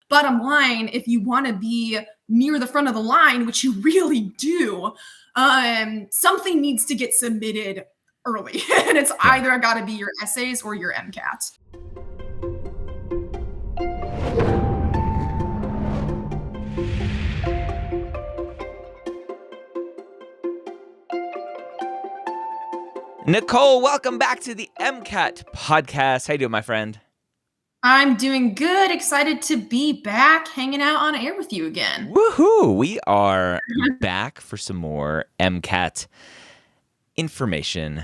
bottom line, if you want to be near the front of the line, which you really do, something needs to get submitted early. And it's either got to be your essays or your MCAT. Nicole, welcome back to the MCAT podcast. How you doing, my friend? I'm doing good. Excited to be back hanging out on air with you again. Woohoo! We are back for some more MCAT information,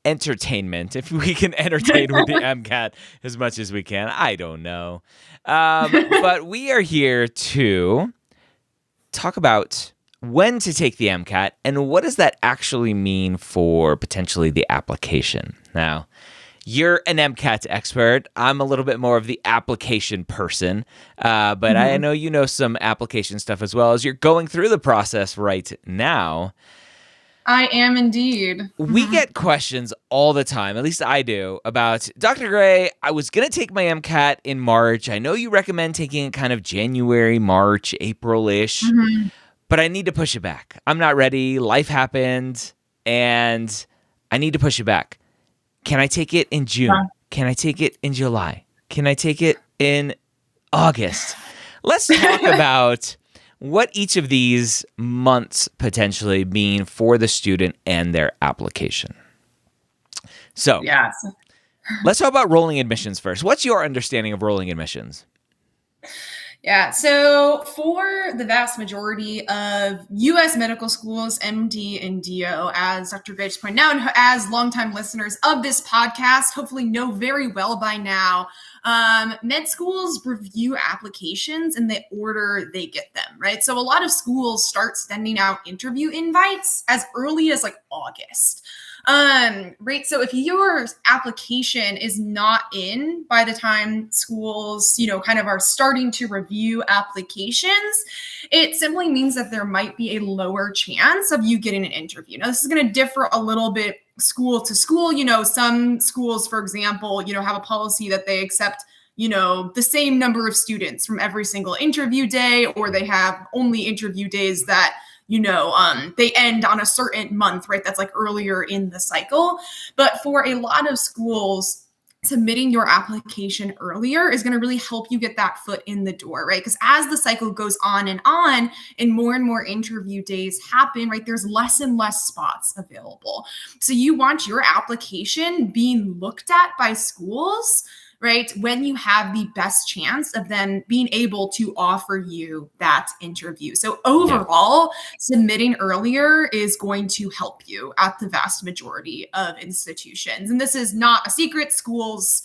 entertainment. If we can entertain with the MCAT as much as we can, I don't know. But we are here to talk about when to take the MCAT and what does that actually mean for potentially the application. Now, you're an MCAT expert. I'm a little bit more of the application person, but I know you know some application stuff as well as you're going through the process right now. I am indeed. We get questions all the time, at least I do, about, Dr. Gray, I was going to take my MCAT in March. I know you recommend taking it kind of January, March, April-ish, but I need to push it back. I'm not ready. Life happened, and I need to push it back. Can I take it in June? Can I take it in July? Can I take it in August? Let's talk about what each of these months potentially mean for the student and their application. So, let's talk about rolling admissions first. What's your understanding of rolling admissions? Yeah, so for the vast majority of U.S. medical schools, MD and DO, as Dr. Gray just pointed out, and as longtime listeners of this podcast hopefully know very well by now, med schools review applications in the order they get them, right? So a lot of schools start sending out interview invites as early as like August. Right. So if your application is not in by the time schools, kind of are starting to review applications, it simply means that there might be a lower chance of you getting an interview. Now, this is going to differ a little bit school to school. Some schools, for example, have a policy that they accept the same number of students from every single interview day, or they have only interview days that they end on a certain month, right? That's like earlier in the cycle. But for a lot of schools, submitting your application earlier is going to really help you get that foot in the door, right? Because as the cycle goes on and more interview days happen, right, there's less and less spots available. So you want your application being looked at by schools, right, when you have the best chance of them being able to offer you that interview. So overall, submitting earlier is going to help you at the vast majority of institutions. And this is not a secret. Schools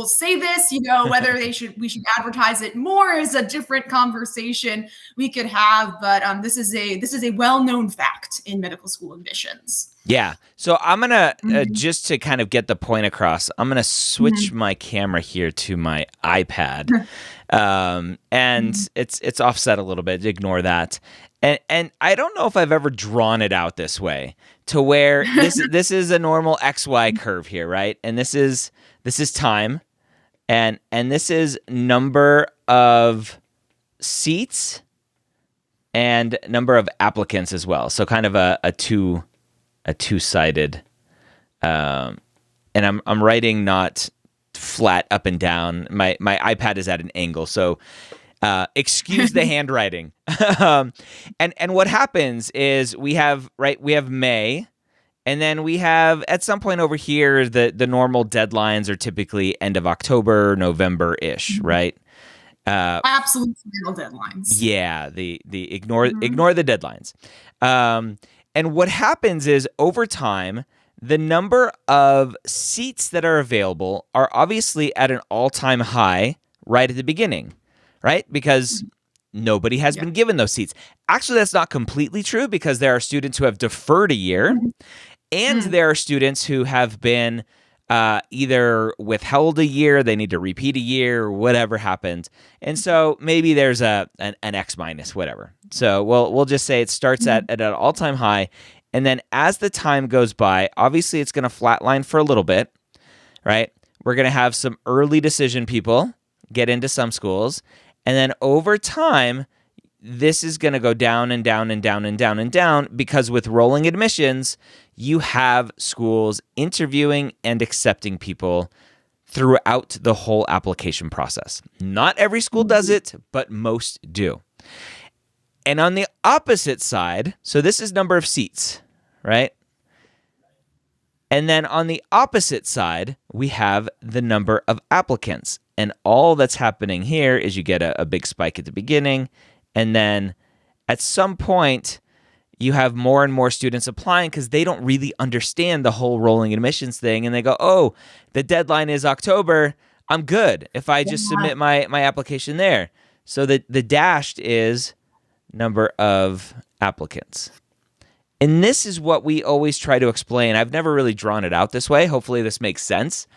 say this, whether we should advertise it more is a different conversation we could have. But this is a well-known fact in medical school admissions. Yeah. So I'm going to, just to kind of get the point across, I'm going to switch my camera here to my iPad. And it's offset a little bit. Ignore that. And I don't know if I've ever drawn it out this way to where this is a normal XY curve here, right? And this is time. And this is number of seats and number of applicants as well. So kind of a two-sided, and I'm writing not flat up and down. My iPad is at an angle, so excuse the handwriting. And what happens is we have May, and then we have at some point over here the normal deadlines are typically end of October, November-ish, right? Absolute final deadlines. Yeah, the ignore the deadlines. And what happens is over time, the number of seats that are available are obviously at an all-time high right at the beginning, right? Because nobody has been given those seats. Actually, that's not completely true because there are students who have deferred a year and there are students who have been either withheld a year, they need to repeat a year, or whatever happened. And so maybe there's an X minus, whatever. So we'll just say it starts at an all-time high. And then as the time goes by, obviously it's going to flatline for a little bit, right? We're going to have some early decision people get into some schools. And then over time, this is going to go down and down and down and down and down, because with rolling admissions, you have schools interviewing and accepting people throughout the whole application process. Not every school does it, but most do. And on the opposite side, so this is number of seats, right? And then on the opposite side, we have the number of applicants. And all that's happening here is you get a big spike at the beginning, and then at some point, you have more and more students applying because they don't really understand the whole rolling admissions thing. And they go, oh, the deadline is October. I'm good if I just submit my application there. So the dashed is number of applicants. And this is what we always try to explain. I've never really drawn it out this way. Hopefully this makes sense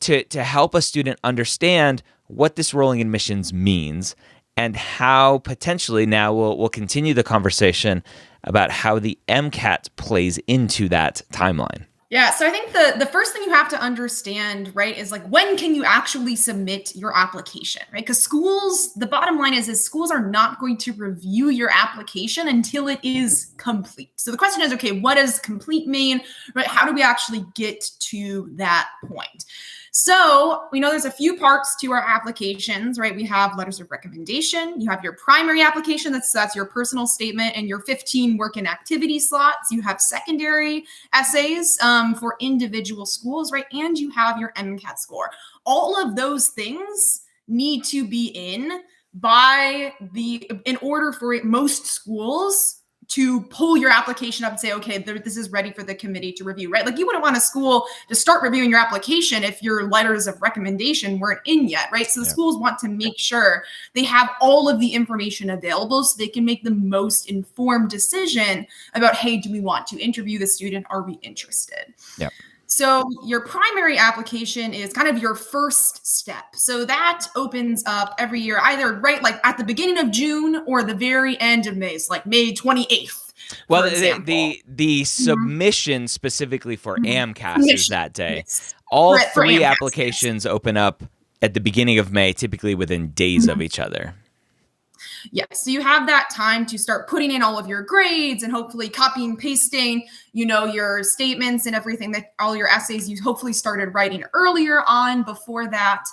to help a student understand what this rolling admissions means, and how potentially now we'll continue the conversation about how the MCAT plays into that timeline. Yeah, so I think the first thing you have to understand, right, is like, when can you actually submit your application, right? Because schools, the bottom line is schools are not going to review your application until it is complete. So the question is, okay, what does complete mean, right? How do we actually get to that point? So we know there's a few parts to our applications, right? We have letters of recommendation. You have your primary application. That's your personal statement and your 15 work and activity slots. You have secondary essays for individual schools, right? And you have your MCAT score. All of those things need to be in order for most schools to pull your application up and say, okay, this is ready for the committee to review, right? Like, you wouldn't want a school to start reviewing your application if your letters of recommendation weren't in yet, right? So the schools want to make sure they have all of the information available so they can make the most informed decision about, hey, do we want to interview the student? Are we interested? Yeah. So your primary application is kind of your first step. So that opens up every year, either right like at the beginning of June or the very end of May, so like May 28th. Well, the submission specifically for MCAS is that day. Yes. All three applications open up at the beginning of May, typically within days of each other. Yeah, so you have that time to start putting in all of your grades and hopefully copying, pasting, your statements and everything, that all your essays you hopefully started writing earlier on before that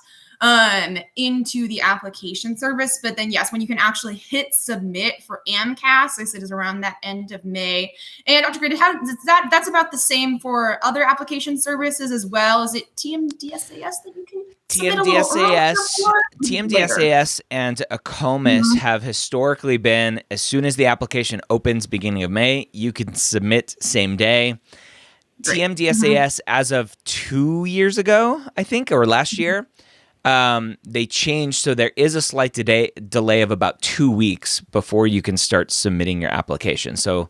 into the application service. But then, yes, when you can actually hit submit for AMCAS, I said, is around that end of May. And Dr. Gray, that's about the same for other application services as well. Is it TMDSAS that you can TMDSAS and ACOMAS have historically been, as soon as the application opens beginning of May, you can submit same day. Great. TMDSAS, as of 2 years ago, I think, or last year, they changed, so there is a slight delay of about 2 weeks before you can start submitting your application. So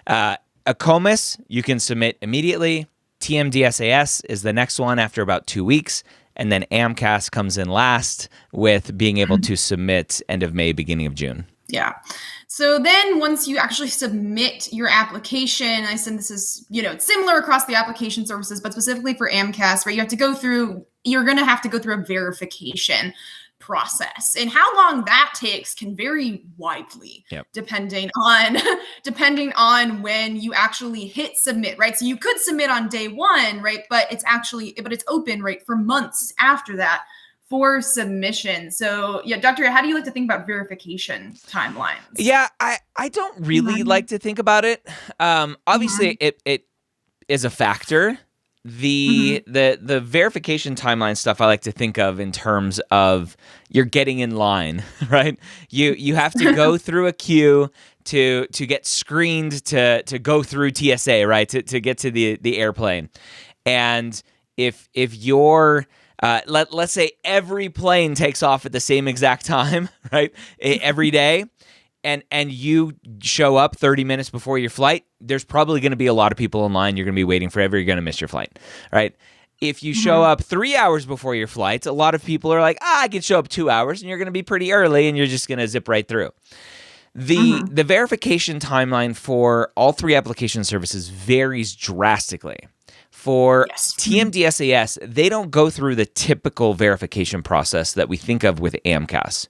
ACOMAS, you can submit immediately. TMDSAS is the next one after about 2 weeks. And then AMCAS comes in last with being able to submit end of May, beginning of June. Yeah. So then once you actually submit your application, I said this is, it's similar across the application services, but specifically for AMCAS, right? You're going to have to go through a verification process, and how long that takes can vary widely, depending on when you actually hit submit, right? So you could submit on day one, right? But it's open, right, for months after that for submission. So yeah, Dr. How do you like to think about verification timelines? Yeah, I don't really like to think about it. Obviously it is a factor. The verification timeline stuff I like to think of in terms of you're getting in line, right? You have to go through a queue to get screened to go through TSA, right? To get to the airplane. And if you're let's say every plane takes off at the same exact time, right? Every day. And you show up 30 minutes before your flight, there's probably going to be a lot of people in line. You're going to be waiting forever. You're going to miss your flight, right? If you show up 3 hours before your flight, a lot of people are like, I can show up 2 hours, and you're going to be pretty early, and you're just going to zip right through. The verification timeline for all three application services varies drastically. For Yes. TMDSAS, they don't go through the typical verification process that we think of with AMCAS.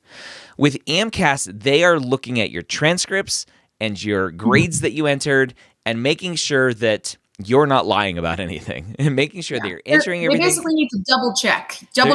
With AMCAS, they are looking at your transcripts and your grades that you entered and making sure that you're not lying about anything and making sure that you're answering They everything. basically need to double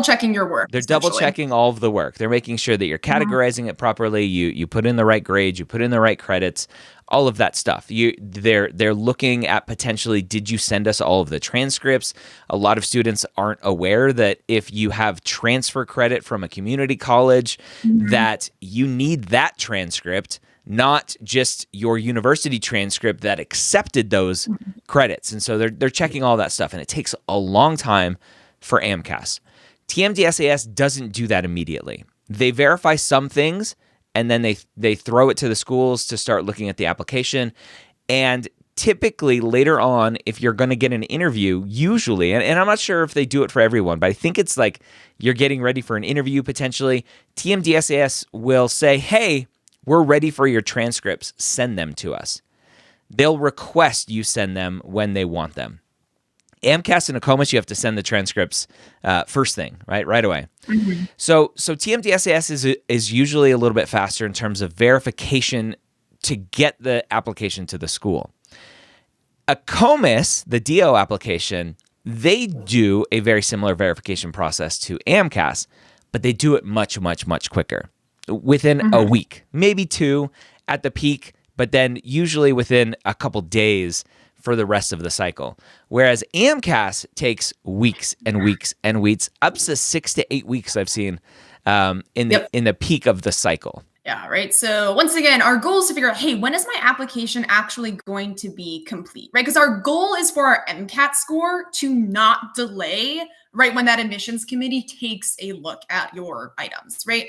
checking your work. They're double checking all of the work. They're making sure that you're categorizing it properly. You put in the right grades, you put in the right credits, all of that stuff. They're looking at potentially, did you send us all of the transcripts? A lot of students aren't aware that if you have transfer credit from a community college, that you need that transcript, not just your university transcript that accepted those credits. And so they're checking all that stuff, and it takes a long time for AMCAS. TMDSAS doesn't do that immediately. They verify some things, and then they throw it to the schools to start looking at the application. And typically later on, if you're going to get an interview, usually, and I'm not sure if they do it for everyone, but I think it's like you're getting ready for an interview potentially, TMDSAS will say, hey, we're ready for your transcripts. Send them to us. They'll request you send them when they want them. AMCAS and ACOMAS, you have to send the transcripts first thing, right away. So TMDSAS is usually a little bit faster in terms of verification to get the application to the school. ACOMAS, the DO application, they do a very similar verification process to AMCAS, but they do it much, much, much quicker. Within a week, maybe 2 at the peak, but then usually within a couple days for the rest of the cycle. Whereas AMCAS takes weeks and weeks and weeks, up to 6 to 8 weeks I've seen in the peak of the cycle. Yeah, right. So once again, our goal is to figure out, hey, when is my application actually going to be complete, right? Because our goal is for our MCAT score to not delay, right, when that admissions committee takes a look at your items, right?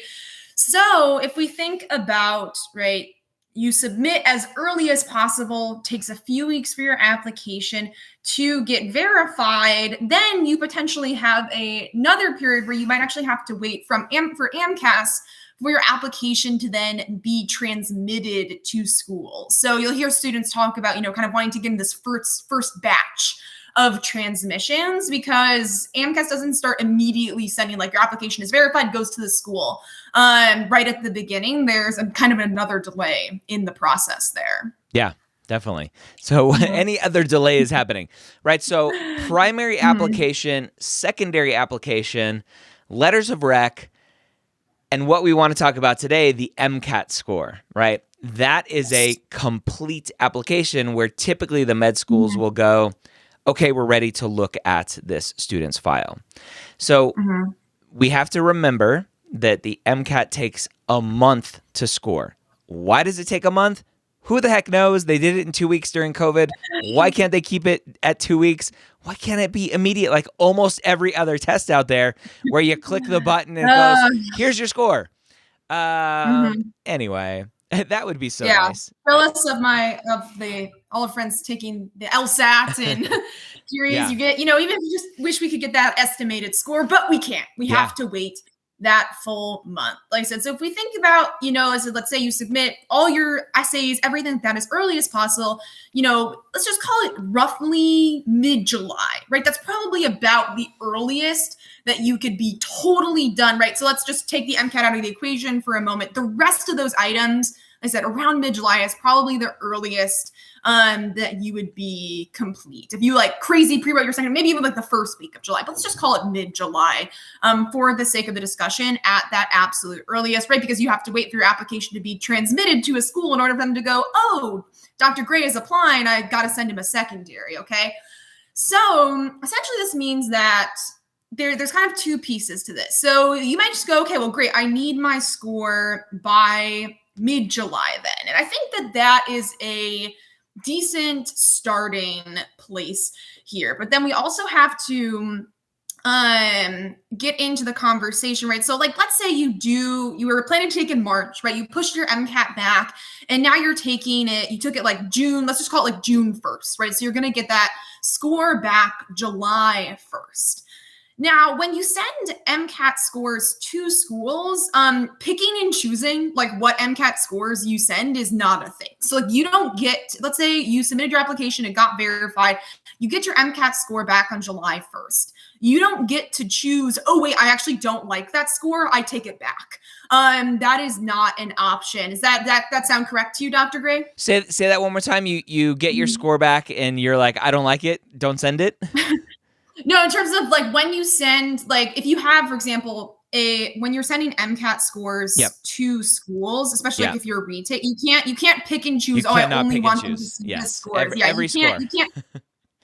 So if we think about, right, you submit as early as possible, takes a few weeks for your application to get verified, then you potentially have another period where you might actually have to wait for AMCAS for your application to then be transmitted to school. So you'll hear students talk about, kind of wanting to get in this first batch of transmissions because AMCAS doesn't start immediately sending like your application is verified, goes to the school. Right at the beginning, there's a kind of another delay in the process there. Yeah, definitely. So any other delay is happening, right? So primary application, secondary application, letters of rec, and what we want to talk about today, the MCAT score, right? That is a complete application where typically the med schools will go, okay, we're ready to look at this student's file. So we have to remember that the MCAT takes a month to score. Why does it take a month? Who the heck knows? They did it in 2 weeks during COVID. Why can't they keep it at 2 weeks? Why can't it be immediate like almost every other test out there where you click the button and it goes, here's your score? Anyway, that would be so nice. Jealous of all of friends taking the LSAT and curious you get, even if you just wish we could get that estimated score, but we can't. We have to wait that full month. Like I said, so if we think about, let's say you submit all your essays, everything like that as early as possible, let's just call it roughly mid-July, right? That's probably about the earliest that you could be totally done, right? So let's just take the MCAT out of the equation for a moment. The rest of those items, like I said, around mid-July is probably the earliest that you would be complete. If you like crazy pre-wrote your second, maybe even like the first week of July, but let's just call it mid-July for the sake of the discussion at that absolute earliest, right? Because you have to wait for your application to be transmitted to a school in order for them to go, oh, Dr. Gray is applying, I got to send him a secondary, okay? So essentially this means that there's kind of two pieces to this. So you might just go, okay, well, great. I need my score by mid-July then. And I think that is a decent starting place here. But then we also have to get into the conversation, right? So like, let's say you were planning to take in March, right? You pushed your MCAT back and now you're taking it, you took it like June, let's just call it like June 1st, right? So you're going to get that score back July 1st. Now, when you send MCAT scores to schools, picking and choosing like what MCAT scores you send is not a thing. So like you don't get, let's say you submitted your application, it got verified, you get your MCAT score back on July 1st. You don't get to choose, oh wait, I actually don't like that score, I take it back. That is not an option. Is that sound correct to you, Dr. Gray? Say that one more time. You get your score back and you're like, I don't like it, don't send it. No, in terms of like when you send, like if you have, for example, when you're sending MCAT scores to schools, especially like if you're a retake, you can't pick and choose. I only want them to see the scores. Every score. You can't.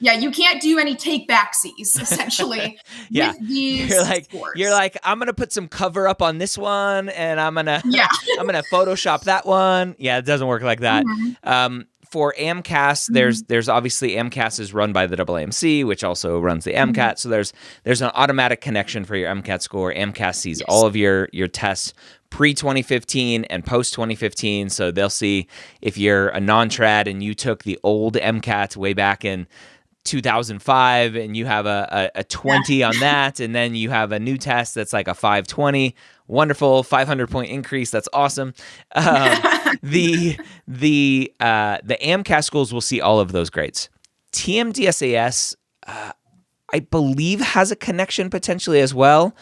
Yeah, you can't do any take backsies essentially. Yeah, with these scores. You're like, I'm gonna put some cover up on this one, and I'm gonna Photoshop that one. Yeah, it doesn't work like that. Mm-hmm. For AMCAS, there's obviously AMCAS is run by the AAMC, which also runs the MCAT. So there's an automatic connection for your MCAT score. AMCAS sees all of your tests pre-2015 and post-2015. So they'll see if you're a non-trad and you took the old MCAT way back in 2005 and you have a 20 on that, and then you have a new test that's like a 520. Wonderful, 500-point increase. That's awesome. The AMCAS schools will see all of those grades. TMDSAS, I believe, has a connection potentially as well.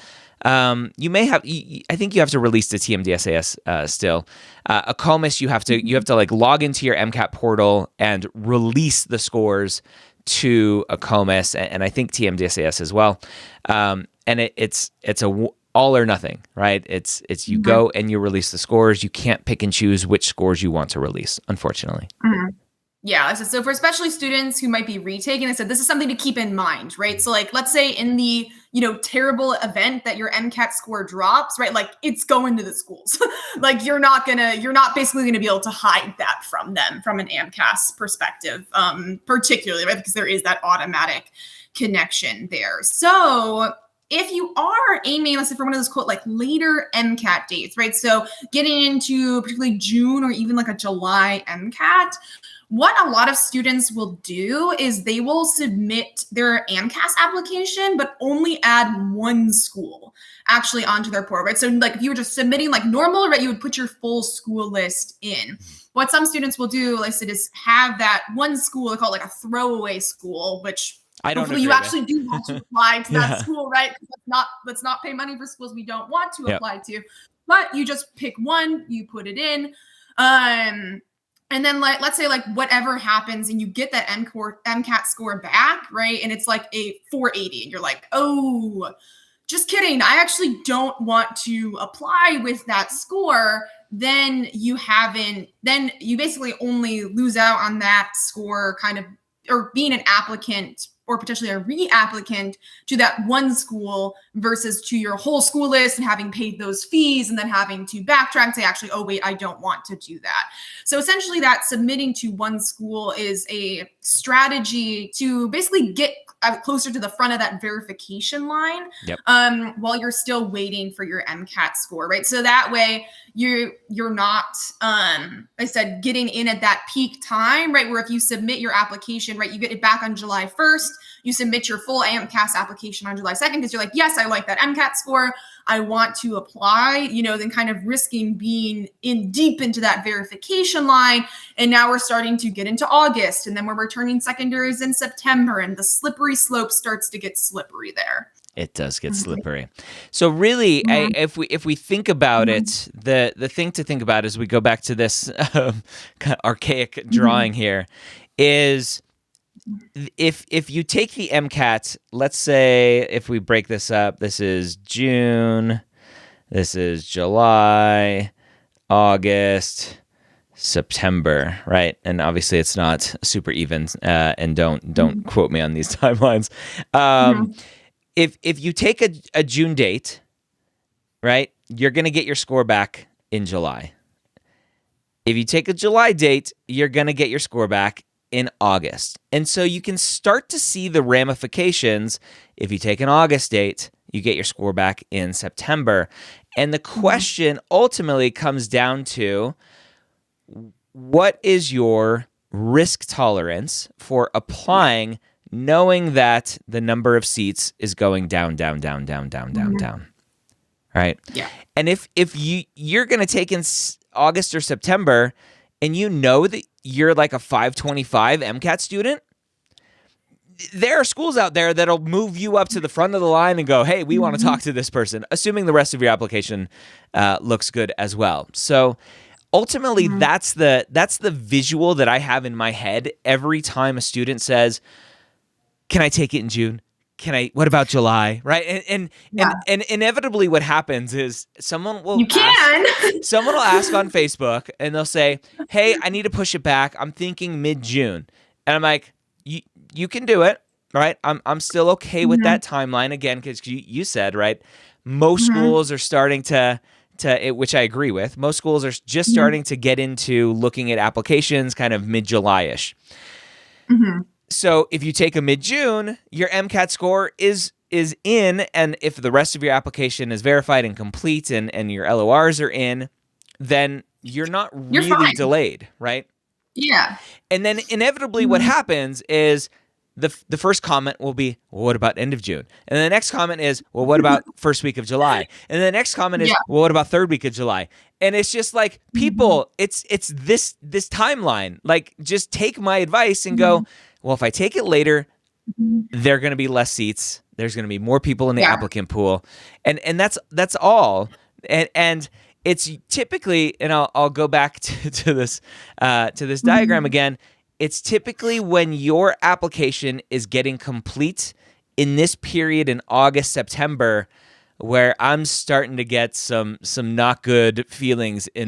You may have. I think you have to release the TMDSAS still. ACOMAS, you have to like log into your MCAT portal and release the scores to ACOMAS, and I think TMDSAS as well. And it's a all or nothing, right? It's you go and you release the scores. You can't pick and choose which scores you want to release, unfortunately. Mm-hmm. Yeah, so for especially students who might be retaking, I said this is something to keep in mind, right? So like, let's say in the terrible event that your MCAT score drops, right? Like it's going to the schools. Like you're not basically gonna be able to hide that from them from an AMCAS perspective, particularly, right? Because there is that automatic connection there. So if you are aiming, let's say for one of those quote like later MCAT dates, right? So getting into particularly June or even like a July MCAT, what a lot of students will do is they will submit their AMCAS application, but only add one school actually onto their portal, right? So like if you were just submitting like normal, right, you would put your full school list in. What some students will do, like I said, is have that one school, they call it like a throwaway school, which hopefully you actually do want to apply to that school, right? Let's not pay money for schools we don't want to apply to. But you just pick one, you put it in. And then let's say like whatever happens and you get that MCAT score back, right? And it's like a 480 and you're like, oh, just kidding. I actually don't want to apply with that score. Then you basically only lose out on that score kind of, or being an applicant or potentially a reapplicant to that one school versus to your whole school list and having paid those fees and then having to backtrack and say, actually, oh, wait, I don't want to do that. So essentially that submitting to one school is a strategy to basically get closer to the front of that verification line while you're still waiting for your MCAT score, right? So that way you're not, I said, getting in at that peak time, right? Where if you submit your application, right, you get it back on July 1st, you submit your full AMCAS application on July 2nd because you're like, yes, I like that MCAT score, I want to apply, then kind of risking being in deep into that verification line. And now we're starting to get into August, and then we're returning secondaries in September, and the slippery slope starts to get slippery there. It does get slippery. So really, if we think about it, the thing to think about as we go back to this kind of archaic drawing here is if you take the MCAT, let's say if we break this up, this is June, this is July, August, September, right? And obviously it's not super even, and don't quote me on these timelines. If you take a June date, right, you're going to get your score back in July. If you take a July date, you're going to get your score back in August. And so you can start to see the ramifications. If you take an August date, you get your score back in September. And the question ultimately comes down to, what is your risk tolerance for applying knowing that the number of seats is going down, down, down, down, down, down, down. Right? Yeah. And if you're going to take in August or September and you know that you're like a 525 MCAT student, there are schools out there that'll move you up to the front of the line and go, hey, we want to talk to this person, assuming the rest of your application looks good as well. So ultimately, that's the visual that I have in my head every time a student says, can I take it in June? What about July? Right. And inevitably what happens is someone will ask on Facebook and they'll say, hey, I need to push it back. I'm thinking mid-June. And I'm like, you can do it. Right. I'm still okay with that timeline again, because you said, right, most schools are starting to which I agree with. Most schools are just starting to get into looking at applications kind of mid-July-ish. So if you take a mid-June, your MCAT score is in, and if the rest of your application is verified and complete and your LORs are in, then you're not really delayed, right? Yeah. And then inevitably what happens is the first comment will be, well, what about end of June? And the next comment is, well, what about first week of July? And the next comment is, well, what about third week of July? And it's just like, people, it's this timeline. Like, just take my advice and go, well, if I take it later, there are going to be less seats. There's going to be more people in the applicant pool. And that's all. And it's typically, and I'll go back to this diagram again. It's typically when your application is getting complete in this period in August, September, where I'm starting to get some not good feelings in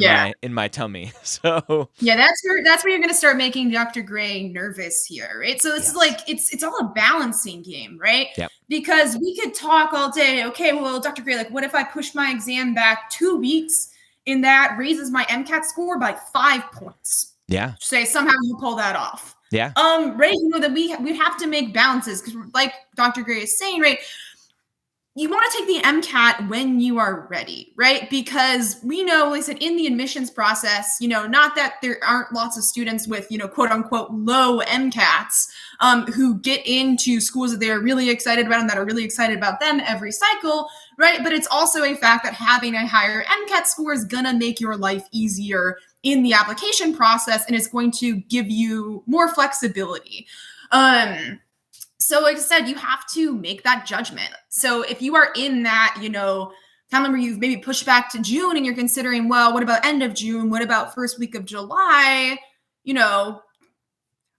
my tummy. So that's where you're going to start making Dr. Gray nervous here, right? So it's like it's all a balancing game, right? Yep. Because we could talk all day. Okay, well, Dr. Gray, like, what if I push my exam back 2 weeks and that raises my MCAT score by 5 points? Yeah. Say somehow you pull that off. Yeah. Right. You know that we have to make balances because, like Dr. Gray is saying, right, you want to take the MCAT when you are ready, right? Because we know, like I said, in the admissions process, not that there aren't lots of students with, quote unquote, low MCATs who get into schools that they're really excited about and that are really excited about them every cycle, right? But it's also a fact that having a higher MCAT score is going to make your life easier in the application process, and it's going to give you more flexibility. So like I said, you have to make that judgment. So if you are in that, time where you've maybe pushed back to June and you're considering, well, what about end of June? What about first week of July?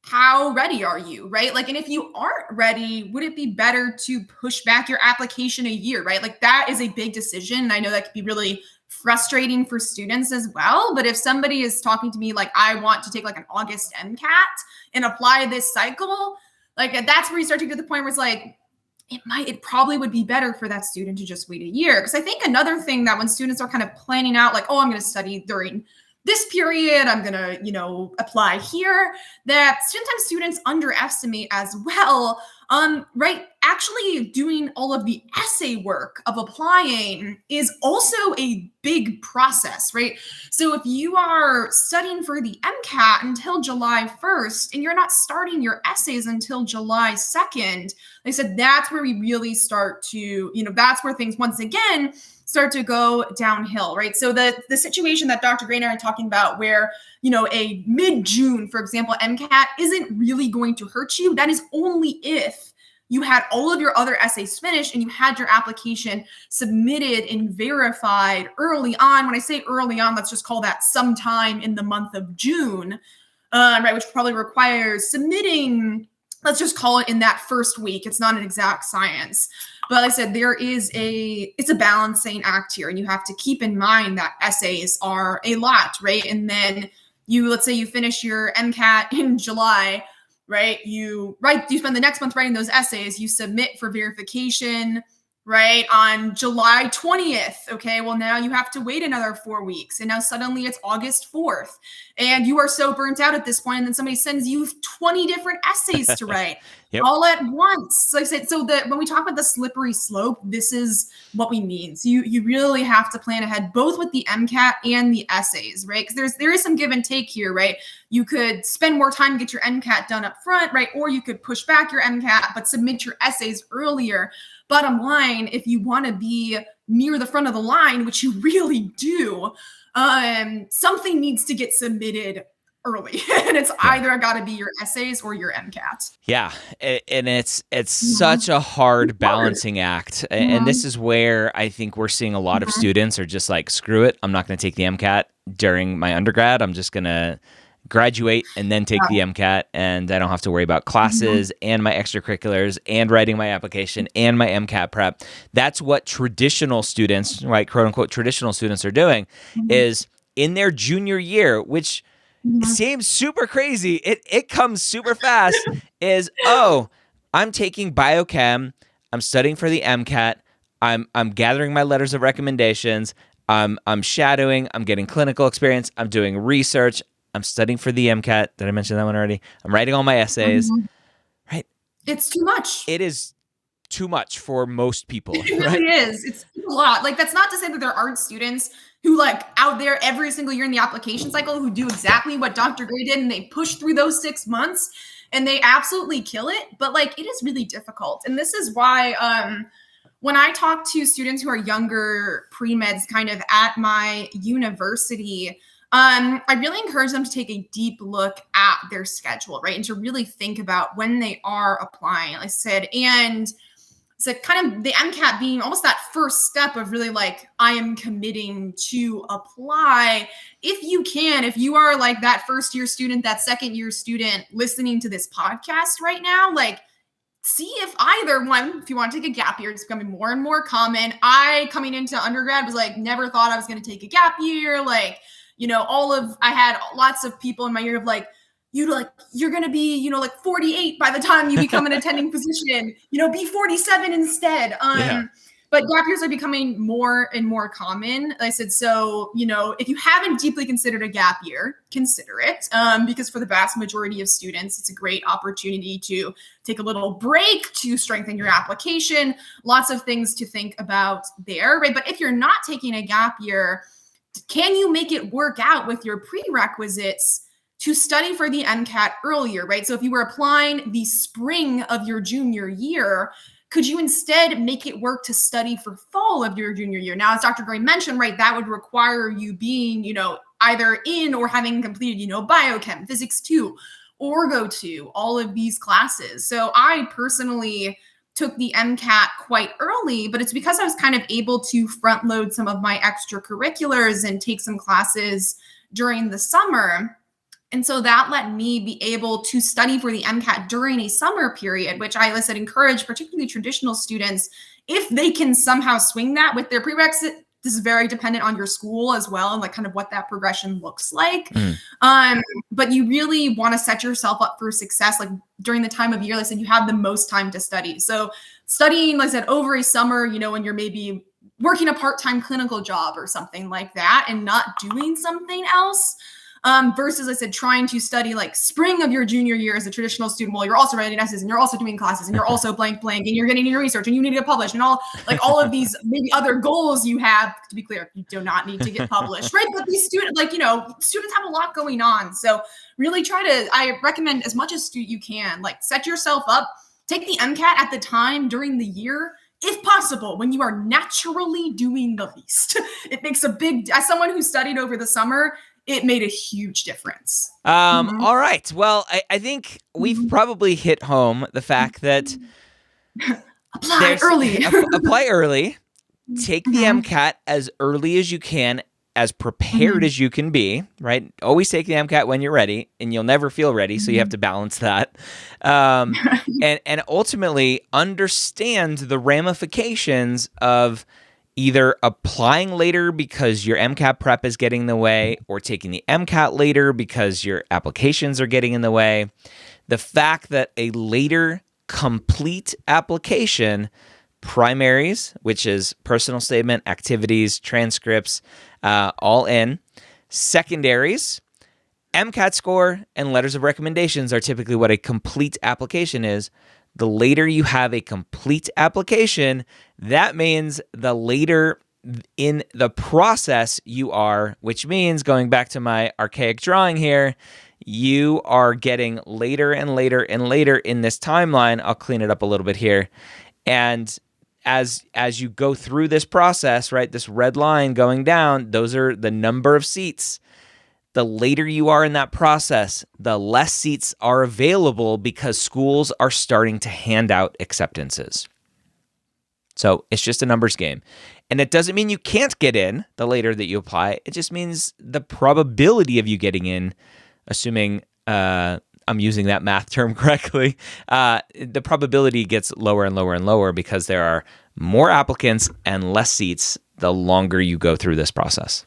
How ready are you, right? Like, and if you aren't ready, would it be better to push back your application a year, right? Like, that is a big decision. And I know that could be really frustrating for students as well. But if somebody is talking to me like, I want to take like an August MCAT and apply this cycle, like, that's where you start to get to the point where it's like, it probably would be better for that student to just wait a year. Because I think another thing that when students are kind of planning out, like, oh, I'm going to study during this period, I'm going to, apply here, that sometimes students underestimate as well, right? Actually doing all of the essay work of applying is also a big process, right? So if you are studying for the MCAT until July 1st and you're not starting your essays until July 2nd, like I said, that's where we really start to, that's where things once again start to go downhill, right? So the situation that Dr. Gray and I are talking about where, a mid-June, for example, MCAT isn't really going to hurt you. That is only if you had all of your other essays finished and you had your application submitted and verified early on. When I say early on, let's just call that sometime in the month of June, right? Which probably requires submitting, let's just call it in that first week. It's not an exact science. But like I said, it's a balancing act here. And you have to keep in mind that essays are a lot, right? And then let's say you finish your MCAT in July, right? You spend the next month writing those essays, you submit for verification right? On July 20th. Okay, well, now you have to wait another 4 weeks. And now suddenly it's August 4th. And you are so burnt out at this point, and then somebody sends you 20 different essays to write. Yep. All at once. Like I said, so that when we talk about the slippery slope, this is what we mean. So you really have to plan ahead, both with the MCAT and the essays, right? Because there is some give and take here, right? You could spend more time to get your MCAT done up front, right? Or you could push back your MCAT, but submit your essays earlier. Bottom line, if you want to be near the front of the line, which you really do, something needs to get submitted early. And it's either got to be your essays or your MCAT. Yeah, and it's such a hard balancing act. And this is where I think we're seeing a lot of students are just like, screw it, I'm not going to take the MCAT during my undergrad. I'm just going to graduate and then take the MCAT, and I don't have to worry about classes and my extracurriculars and writing my application and my MCAT prep. That's what traditional students, right, quote unquote traditional students, are doing, is in their junior year, which seems super crazy. It comes super fast. Is, oh, I'm taking biochem, I'm studying for the MCAT, I'm gathering my letters of recommendations, I'm shadowing, I'm getting clinical experience, I'm doing research, I'm studying for the MCAT. Did I mention that one already? I'm writing all my essays. Right? It's too much. It is too much for most people. It really is. It's a lot. Like, that's not to say that there aren't students who, like, out there every single year in the application cycle who do exactly what Dr. Gray did, and they push through those 6 months and they absolutely kill it. But like, it is really difficult. And this is why when I talk to students who are younger, pre-meds kind of at my university, I really encourage them to take a deep look at their schedule, right? And to really think about when they are applying, like I said, and so kind of the MCAT being almost that first step of really like, I am committing to apply. If you can, if you are like that first year student, that second year student listening to this podcast right now, like, see if either one, if you want to take a gap year, it's becoming more and more common. I, coming into undergrad, was like, never thought I was going to take a gap year. Like, you know, I had lots of people in my year of like, you're going to be, you know, like 48 by the time you become an attending physician, you know, be 47 instead. But gap years are becoming more and more common. Like I said, so, you know, if you haven't deeply considered a gap year, consider it, because for the vast majority of students, it's a great opportunity to take a little break, to strengthen your application, lots of things to think about there, right? But if you're not taking a gap year, can you make it work out with your prerequisites to study for the MCAT earlier, right? So if you were applying the spring of your junior year, could you instead make it work to study for fall of your junior year? Now, as Dr. Gray mentioned, right, that would require you being, you know, either in or having completed, you know, biochem, physics 2, orgo 2, all of these classes. So I personally took the MCAT quite early, but it's because I was kind of able to front load some of my extracurriculars and take some classes during the summer. And so that let me be able to study for the MCAT during a summer period, which I, like I said, encourage particularly traditional students, if they can somehow swing that with their prerequisite. This is very dependent on your school as well, and like kind of what that progression looks like. But you really want to set yourself up for success, like during the time of year, like I said, you have the most time to study. So studying, like I said, over a summer, you know, when you're maybe working a part-time clinical job or something like that and not doing something else, versus, I said, trying to study like spring of your junior year as a traditional student while you're also writing essays and you're also doing classes and you're also blank and you're getting your research and you need to get published and all of these maybe other goals you have. To be clear, you do not need to get published, right? But these students, like, you know, students have a lot going on. So really I recommend as much as you can, like, set yourself up, take the MCAT at the time during the year, if possible, when you are naturally doing the least. It makes as someone who studied over the summer, it made a huge difference. All right. Well, I think we've probably hit home the fact that apply early. Apply early. Take the MCAT as early as you can, as prepared as you can be, right? Always take the MCAT when you're ready, and you'll never feel ready, so you have to balance that. And ultimately understand the ramifications of either applying later because your MCAT prep is getting in the way, or taking the MCAT later because your applications are getting in the way. The fact that a later complete application primaries, which is personal statement, activities, transcripts, all in. Secondaries, MCAT score, and letters of recommendations are typically what a complete application is. The later you have a complete application, that means the later in the process you are, which means, going back to my archaic drawing here, you are getting later and later and later in this timeline. I'll clean it up a little bit here. And as you go through this process, right, this red line going down, those are the number of seats. The later you are in that process, the less seats are available because schools are starting to hand out acceptances. So it's just a numbers game. And it doesn't mean you can't get in the later that you apply. It just means the probability of you getting in, assuming I'm using that math term correctly, the probability gets lower and lower and lower because there are more applicants and less seats the longer you go through this process.